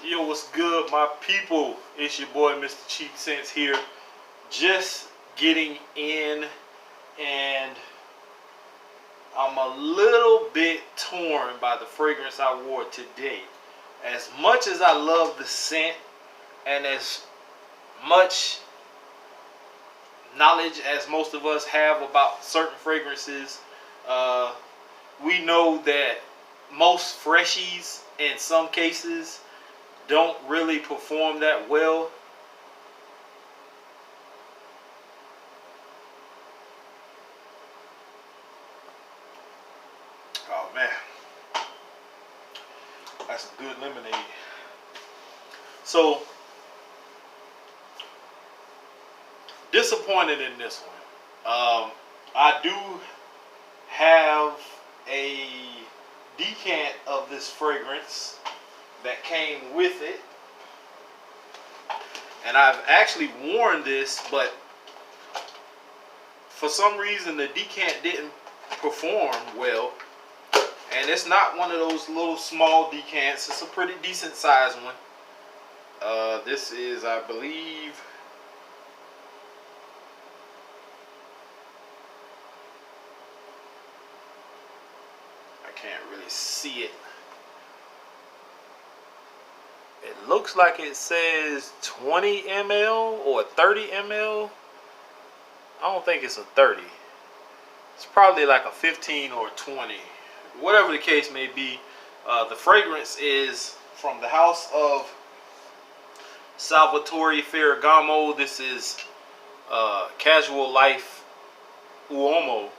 Yo, what's good, my people? It's your boy, Mr. Cheap Sense here. Just getting in, and I'm a little bit torn by the fragrance I wore today. As much as I love the scent, and as much knowledge as most of us have about certain fragrances, we know that most freshies, in some cases, don't really perform that well. Oh man, that's some good lemonade. So disappointed in this one. I do have a decant of this fragrance that came with it, and I've actually worn this, but for some reason the decant didn't perform well. And it's not one of those little small decants. It's a pretty decent sized one. This is, I believe, I can't really see it. It looks like it says 20 ml or 30 ml. I don't think it's a 30. It's probably like a 15 or 20. Whatever the case may be, the fragrance is from the house of Salvatore Ferragamo. This is Casual Life Uomo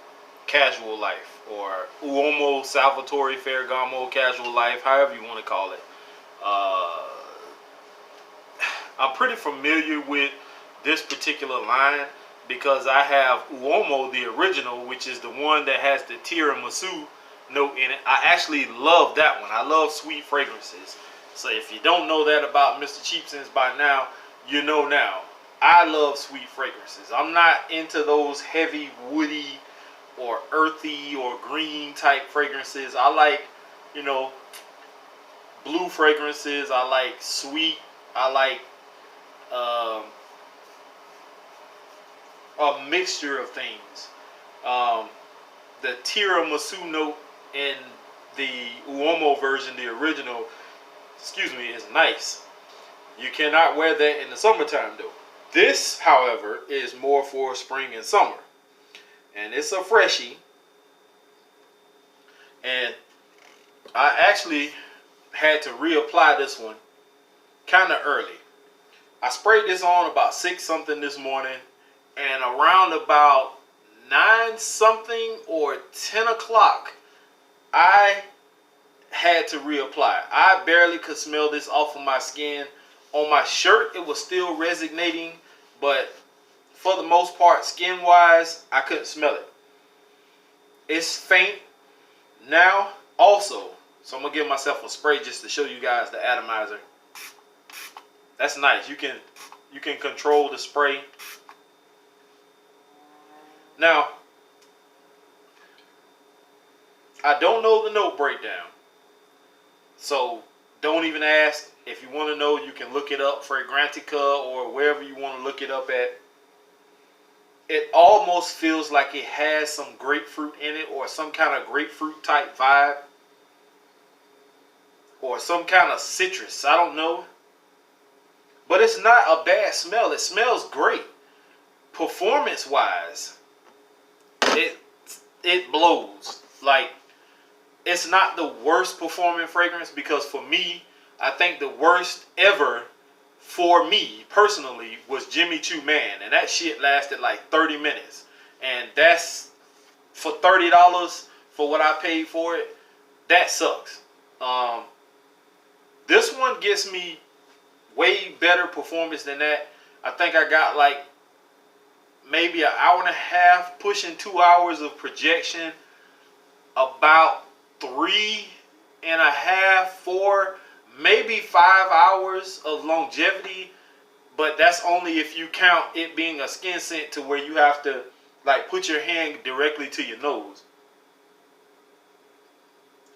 Casual Life, or Uomo Salvatore Ferragamo Casual Life, however you want to call it. I'm pretty familiar with this particular line because I have Uomo, the original, which is the one that has the tiramisu note in it. I actually love that one. I love sweet fragrances. So if you don't know that about Mr. Cheap Sense by now, you know now. I love sweet fragrances. I'm not into those heavy, woody, or earthy, or green type fragrances. I like, blue fragrances. I like sweet. I like a mixture of things. The tiramisu note in the Uomo version, the original, is nice. You cannot wear that in the summertime though. This, however, is more for spring and summer. And it's a freshie. And I actually had to reapply this one kind of early. I sprayed this on about 6 something this morning, and around about 9 something or 10 o'clock, I had to reapply. I barely could smell this off of my skin. On my shirt, it was still resonating, but for the most part, skin-wise, I couldn't smell it. It's faint now also, so I'm going to give myself a spray just to show you guys the atomizer. That's nice. You can control the spray. Now, I don't know the note breakdown, so don't even ask. If you want to know, you can look it up, Fragrantica, or wherever you want to look it up at. It almost feels like it has some grapefruit in it, or some kind of grapefruit type vibe, or some kind of citrus. I don't know. But it's not a bad smell. It smells great. Performance-wise, it blows. Like, it's not the worst performing fragrance, because for me, I think the worst ever for me personally was Jimmy Choo Man, and that shit lasted like 30 minutes. And that's for $30 for what I paid for it. That sucks. This one gets me way better performance than that. I think I got like maybe an hour and a half, pushing 2 hours of projection, about 3.5, 4, maybe 5 hours of longevity. But that's only if you count it being a skin scent to where you have to like put your hand directly to your nose.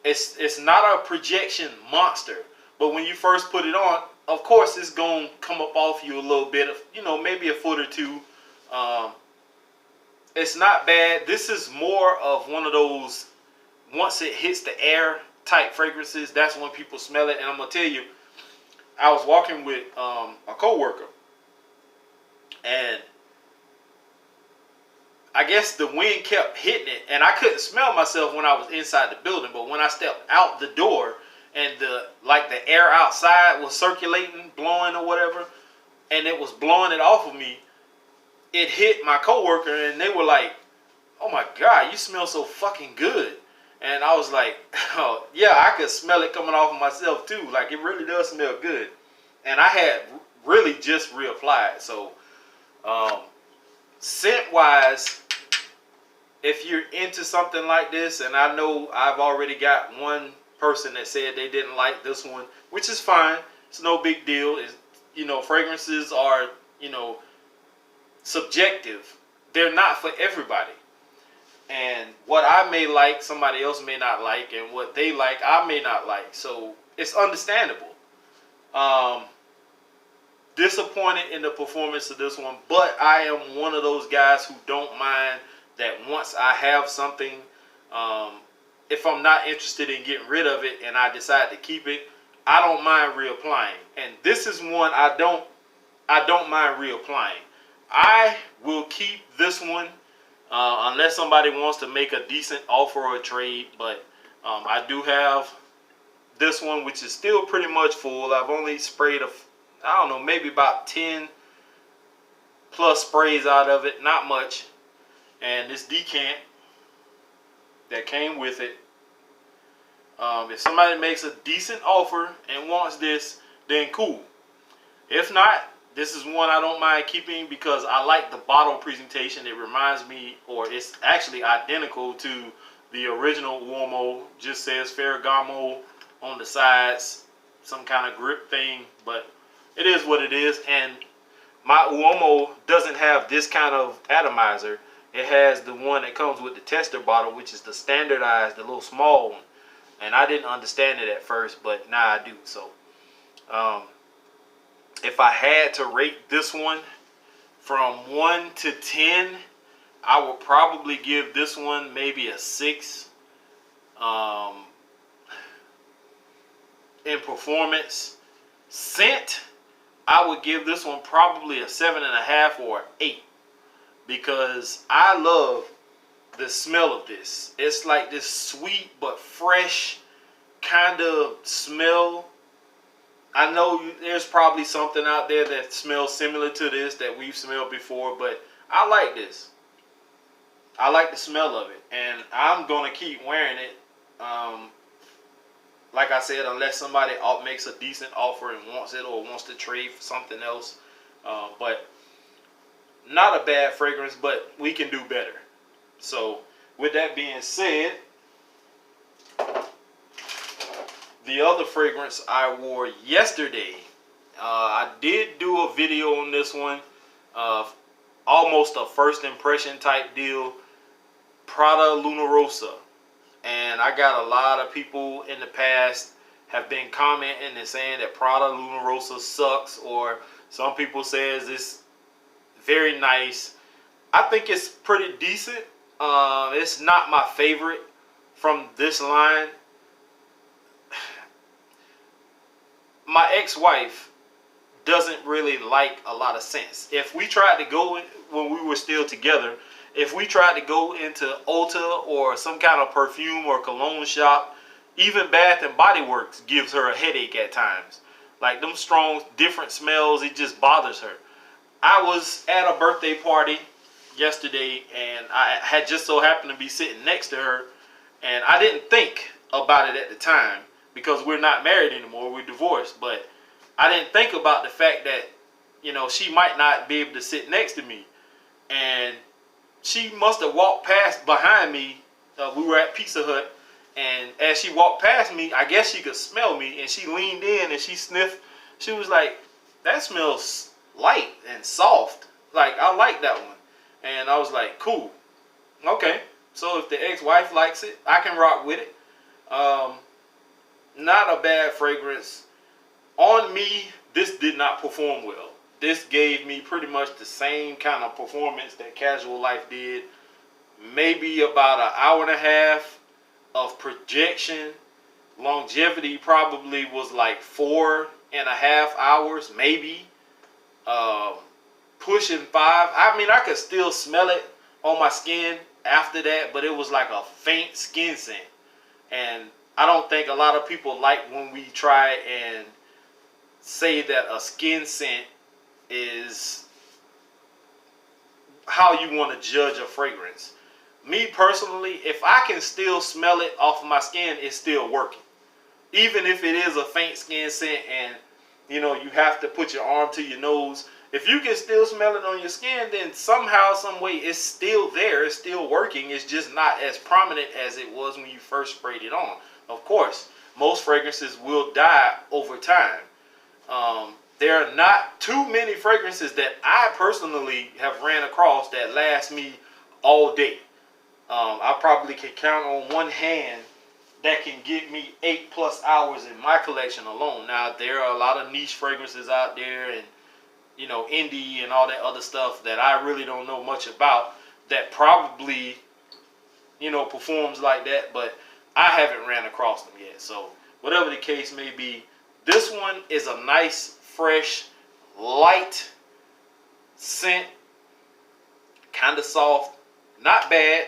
It's not a projection monster, But when you first put it on, of course it's gonna come up off you a little bit, of, you know, maybe a foot or two. It's not bad. This is more of one of those, once it hits the air type fragrances, that's when people smell it. And I'm gonna tell you, I was walking with a coworker, and I guess the wind kept hitting it, and I couldn't smell myself when I was inside the building. But when I stepped out the door, and the air outside was circulating, blowing or whatever, and it was blowing it off of me, it hit my coworker, and they were like, "Oh my God, you smell so fucking good." And I was like, "Oh yeah, I could smell it coming off of myself too. Like, it really does smell good." And I had really just reapplied. So scent wise, if you're into something like this, and I know I've already got one person that said they didn't like this one, which is fine. It's no big deal. It's, you know, fragrances are, you know, subjective. They're not for everybody. And what I may like, somebody else may not like, and what they like, I may not like. So it's understandable. Disappointed in the performance of this one, but I am one of those guys who don't mind that once I have something, if I'm not interested in getting rid of it and I decide to keep it, I don't mind reapplying. And this is one I don't mind reapplying. I will keep this one unless somebody wants to make a decent offer or a trade. But I do have this one, which is still pretty much full. I've only sprayed I don't know, maybe about 10 plus sprays out of it, not much. And this decant that came with it, if somebody makes a decent offer and wants this, then cool. If not, this is one I don't mind keeping because I like the bottle presentation. It reminds me, or it's actually identical to the original Uomo. Just says Ferragamo on the sides, some kind of grip thing, but it is what it is. And my Uomo doesn't have this kind of atomizer. It has the one that comes with the tester bottle, which is the standardized, the little small one. And I didn't understand it at first, but now I do. So if I had to rate this one from 1 to 10, I would probably give this one maybe a 6. In performance. Scent, I would give this one probably a 7.5 or 8, because I love the smell of this. It's like this sweet but fresh kind of smell. I know there's probably something out there that smells similar to this that we've smelled before, but I like this. I like the smell of it, and I'm gonna keep wearing it. Like I said, unless somebody makes a decent offer and wants it, or wants to trade for something else. But not a bad fragrance, but we can do better. So with that being said, the other fragrance I wore yesterday, I did do a video on this one, almost a first impression type deal, Prada Luna Rossa. And I got a lot of people in the past have been commenting and saying that Prada Luna Rossa sucks, or some people says it's very nice. I think it's pretty decent. It's not my favorite from this line. My ex-wife doesn't really like a lot of scents. If we tried to go, when we were still together, if we tried to go into Ulta or some kind of perfume or cologne shop, even Bath and Body Works gives her a headache at times. Like them strong, different smells, it just bothers her. I was at a birthday party yesterday, and I had just so happened to be sitting next to her, and I didn't think about it at the time because we're not married anymore, we're divorced. But I didn't think about the fact that, you know, she might not be able to sit next to me. And she must have walked past behind me. We were at Pizza Hut, and as she walked past me, I guess she could smell me, and she leaned in and she sniffed. She was like, "That smells light and soft. Like, I like that one." And I was like, "Cool, okay." So if the ex-wife likes it, I can rock with it. Not a bad fragrance. me, this did not perform well. This gave me pretty much the same kind of performance that Casual Life did. Maybe about an hour and a half of projection. Longevity probably was like 4.5 hours, maybe. Pushing 5. I mean, I could still smell it on my skin after that, but it was like a faint skin scent. And I don't think a lot of people like when we try and say that a skin scent is how you want to judge a fragrance. Me personally, if I can still smell it off of my skin, it's still working. Even if it is a faint skin scent and, you know, you have to put your arm to your nose. If you can still smell it on your skin, then somehow, some way, it's still there. It's still working. It's just not as prominent as it was when you first sprayed it on. Of course, most fragrances will die over time. There are not too many fragrances that I personally have ran across that last me all day. I probably can count on one hand that can get me 8+ hours in my collection alone. Now, there are a lot of niche fragrances out there and, you know, indie and all that other stuff that I really don't know much about that probably, you know, performs like that, but I haven't ran across them yet. So whatever the case may be, this one is a nice, fresh, light scent, kind of soft, not bad.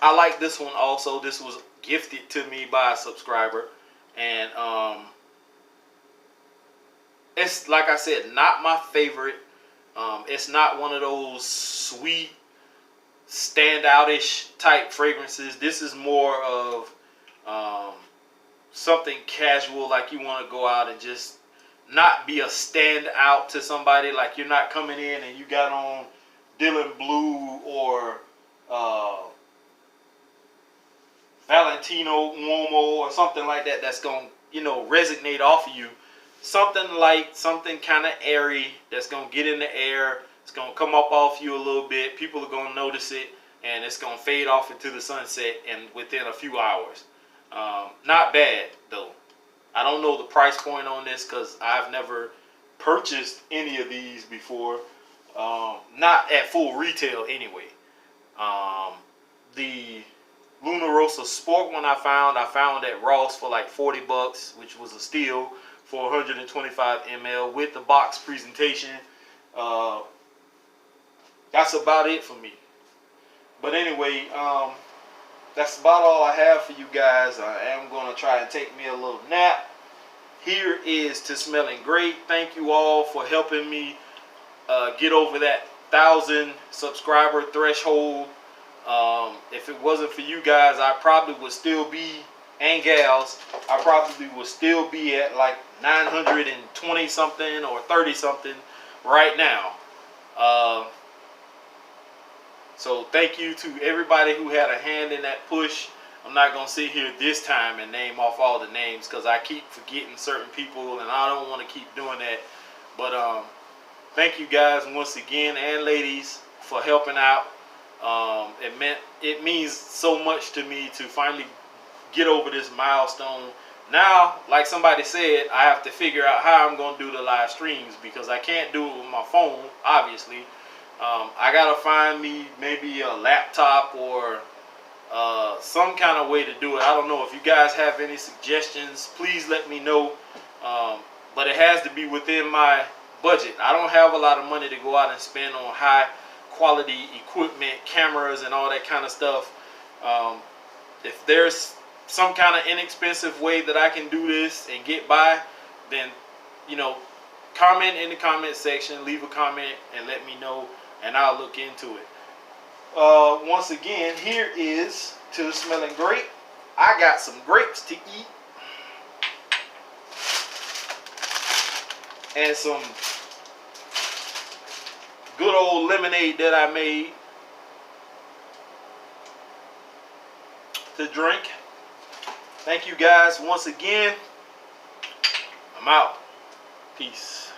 I like this one also. This was gifted to me by a subscriber, and it's, like I said, not my favorite. It's not one of those sweet, standout-ish type fragrances. This is more of something casual, like you want to go out and just not be a standout to somebody. Like you're not coming in and you got on Dylan Blue or Valentino Uomo or something like that that's going to, you know, resonate off of you. Something light, something kind of airy that's going to get in the air. It's going to come up off you a little bit. People are going to notice it, and it's going to fade off into the sunset and within a few hours. Not bad, though. I don't know the price point on this because I've never purchased any of these before. Not at full retail anyway. The Luna Rossa Sport one I found at Ross for like $40, which was a steal for 125 ml with the box presentation. That's about it for me. But anyway, that's about all I have for you guys. I am going to try and take me a little nap. Here is to smelling great. Thank you all for helping me get over that 1,000 subscriber threshold. If it wasn't for you guys, I probably would still be, and gals, I probably would still be at like 920 something or 30 something right now. So thank you to everybody who had a hand in that push. I'm not going to sit here this time and name off all the names because I keep forgetting certain people and I don't want to keep doing that. But thank you guys once again, and ladies, for helping out. It means so much to me to finally get over this milestone. Now, like somebody said, I have to figure out how I'm going to do the live streams because I can't do it with my phone, obviously. I got to find me maybe a laptop or some kind of way to do it. I don't know. If you guys have any suggestions, please let me know. But it has to be within my budget. I don't have a lot of money to go out and spend on high quality equipment, cameras, and all that kind of stuff. If there's some kind of inexpensive way that I can do this and get by, then, you know, comment in the comment section, leave a comment and let me know, and I'll look into it. Once again, here is to smelling great. I got some grapes to eat and some good old lemonade that I made to drink. Thank you guys once again. I'm out. Peace.